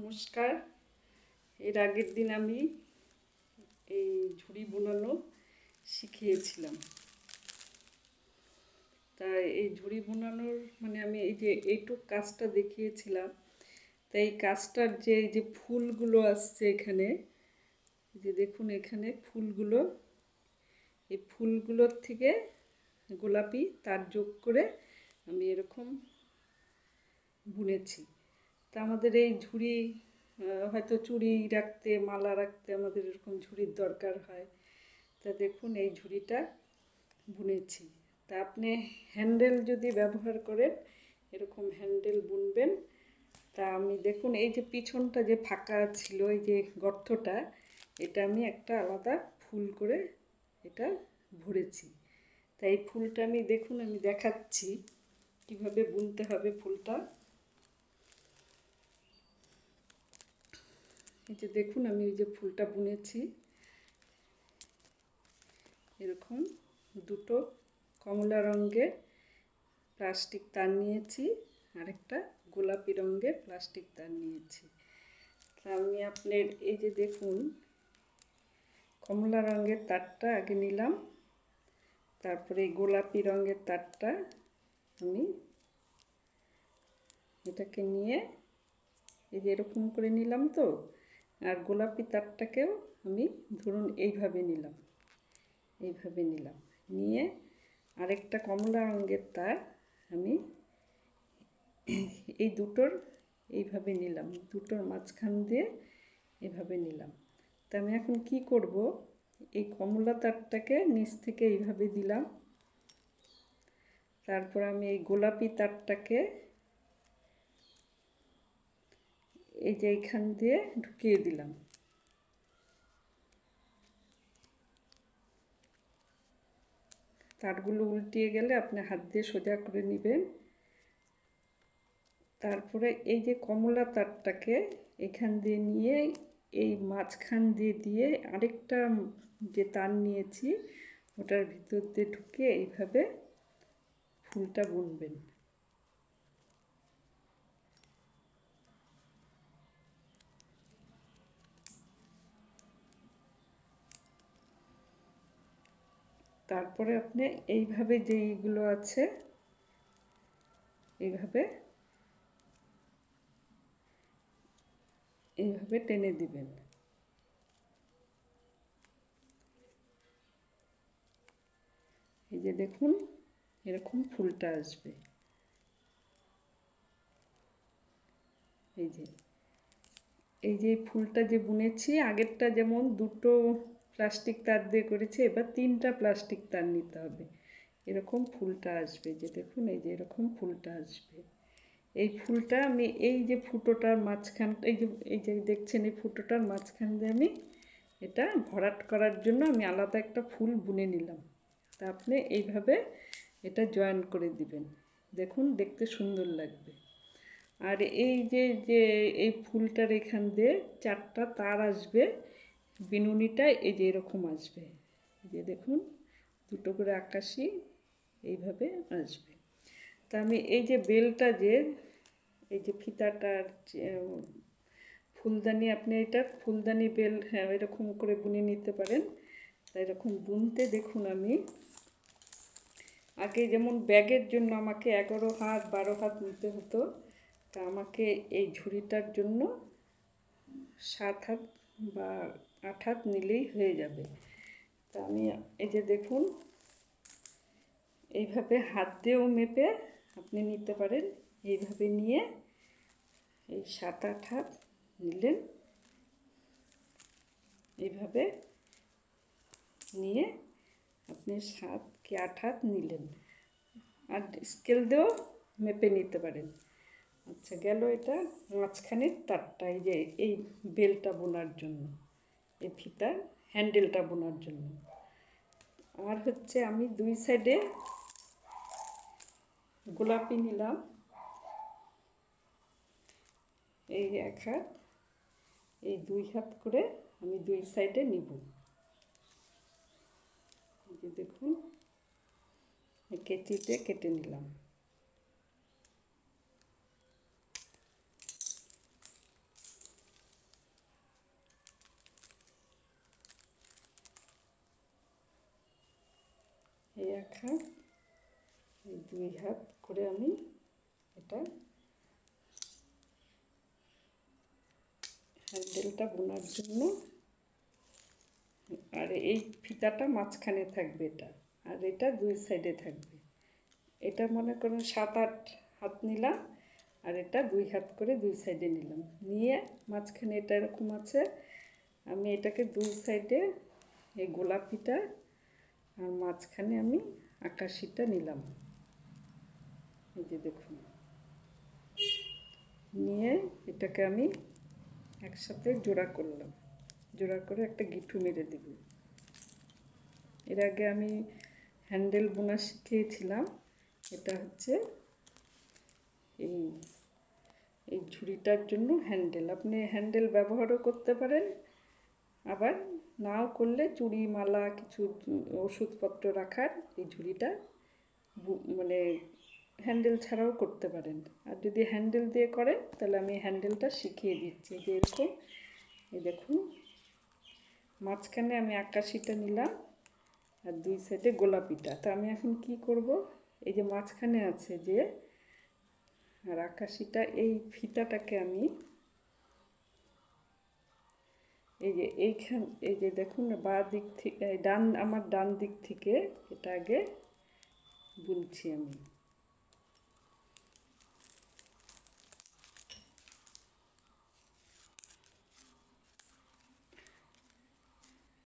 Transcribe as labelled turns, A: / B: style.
A: নমস্কার। এর আগের দিন আমি এই ঝুড়ি বোনানো শিখিয়েছিলাম। তাই এই ঝুড়ি বোনানোর আমি এই যে এইটুক কাজটা দেখিয়েছিলাম। তাই এই কাজটার যে এই যে ফুলগুলো আসছে এখানে, যে দেখুন এখানে ফুলগুলো, এই ফুলগুলোর থেকে গোলাপি তার যোগ করে আমি এরকম বুনেছি। তা আমাদের এই ঝুড়ি হয়তো চুড়ি রাখতে, মালা রাখতে আমাদের এরকম ঝুড়ির দরকার হয়। তা দেখুন এই ঝুড়িটা বুনেছি। তা আপনি হ্যান্ডেল যদি ব্যবহার করেন, এরকম হ্যান্ডেল বুনবেন। তা আমি দেখুন এই যে পিছনটা যে ফাঁকা ছিল, এই যে গর্তটা, এটা আমি একটা আলাদা ফুল করে এটা ভরেছি। তাই এই ফুলটা আমি দেখুন আমি দেখাচ্ছি কিভাবে বুনতে হবে ফুলটা। এই যে দেখুন আমি এই যে ফুলটা বুনেছি, এরকম দুটো কমলা রঙের প্লাস্টিক তার নিয়েছি, আরেকটা গোলাপি রঙের প্লাস্টিক তার নিয়েছি। তা আমি আপনার এই যে দেখুন কমলা রঙের তারটা আগে নিলাম, তারপরে গোলাপি রঙের তারটা আমি এটাকে নিয়ে এই যে এরকম করে নিলাম। তো আর গোলাপি তারটাকেও আমি ধরুন এইভাবে নিলাম, নিয়ে আরেকটা কমলা রঙের তার আমি এই দুটোর এইভাবে নিলাম, দুটোর মাঝখান দিয়ে এইভাবে নিলাম। তা আমি এখন কি করব, এই কমলা তারটাকে নিচ থেকে এইভাবে দিলাম, তারপর আমি এই গোলাপি তারটাকে এই যে এইখান দিয়ে ঢুকিয়ে দিলাম। তারগুলো উল্টিয়ে গেলে আপনি হাত দিয়ে সোজা করে নেবেন। তারপরে এই যে কমলা তারটাকে এখান দিয়ে নিয়ে এই মাঝখান দিয়ে দিয়ে আরেকটা যে তার নিয়েছি ওটার ভিতর দিয়ে ঢুকে এইভাবে ফুলটা বুনবেন। তারপরে আপনি এইভাবে যেইগুলো আছে এইভাবে টেনে দিবেন। এই যে দেখুন এরকম ফুলটা আসবে। এই যে ফুলটা যে বুনেছি, আগেরটা যেমন দুটো প্লাস্টিক তার দিয়ে করেছি, এবার তিনটা প্লাস্টিক তার নিতে হবে, এরকম ফুলটা আসবে। যে দেখুন এই যে এরকম ফুলটা আসবে। এই ফুলটা আমি এই যে ফুটোটার মাঝখান, এই যে দেখছেন এই ফুটোটার মাঝখান দিয়ে আমি এটা ভরাট করার জন্য আমি আলাদা একটা ফুল বুনে নিলাম। তা আপনি এইভাবে এটা জয়েন করে দিবেন, দেখুন দেখতে সুন্দর লাগবে। আর এই যে যে এই ফুলটার এখান দিয়ে চারটা তার আসবে, বিনুনিটা এই যে এরকম আসবে। এই যে দেখুন দুটো করে আকাশি এইভাবে আসবে। তা আমি এই যে বেলটা যে এই যে ফিতাটার ফুলদানি, আপনি এটা ফুলদানি বেল হ্যাঁ এরকম করে বুনে নিতে পারেন। তাই এরকম বুনতে দেখুন আমি আগে যেমন ব্যাগের জন্য আমাকে 11 হাত 12 হাত নিতে হতো, তা আমাকে এই ঝুড়িটার জন্য 7 হাত বা 8 হাত নিলেই হয়ে যাবে। তা আমি এই যে দেখুন এইভাবে হাত দিয়েও মেপে আপনি নিতে পারেন। এইভাবে নিয়ে এই 7-8 হাত নিলেন, এইভাবে নিয়ে আপনি 7 কি 8 হাত নিলেন, আর স্কেল দিয়েও মেপে নিতে পারেন। আচ্ছা গেল এটা মাঝখানের তারটা, এই যে এই বেলটা বোনার জন্য, এই ফিতার হ্যান্ডেলটা বোনার জন্য। আর হচ্ছে আমি দুই সাইডে গোলাপি নিলাম, এই 1 হাত এই 2 হাত করে আমি দুই সাইডে নিব। এই যে দেখুন কেচিতে কেটে নিলাম। এই এক হাত, এই 2 হাত করে আমি এটা হ্যান্ডেলটা বোনার জন্য, আর এই ফিতাটা মাঝখানে থাকবে এটা, আর এটা 2 সাইডে থাকবে। এটা মনে করুন 7-8 হাত নিলাম, আর এটা 2 হাত করে 2 সাইডে নিলাম, নিয়ে মাঝখানে এটা এরকম আছে, আমি এটাকে 2 সাইডে এই গোলাপিটা আর মাঝখানে আমি আকাশিটা নিলাম, এই যে দেখুন, নিয়ে এটাকে আমি একসাথে জোড়া করলাম, জোড়া করে একটা গিঁঠু মেরে দিব। এর আগে আমি হ্যান্ডেল বোনা শিখিয়েছিলাম, এটা হচ্ছে এই এই ঝুড়িটার জন্য হ্যান্ডেল। আপনি হ্যান্ডেল ব্যবহারও করতে পারেন, আবার নাও করলে চুড়ি মালা কিছু ওষুধপত্র রাখার এই ঝুড়িটা মানে হ্যান্ডেল ছাড়াও করতে পারেন। আর যদি হ্যান্ডেল দিয়ে করেন তাহলে আমি হ্যান্ডেলটা শিখিয়ে দিচ্ছি। যে এরকম, এই দেখুন, মাঝখানে আমি আকাশিটা নিলাম আর 2 সাইডে গোলাপিটা। তো আমি এখন কি করব, এই যে মাঝখানে আছে যে আর আকাশিটা, এই ফিতাটাকে আমি এই যে এই যে দেখুন বাঁ দিক থেকে আমার ডান দিক থেকে এটা আগে বুনছি আমি।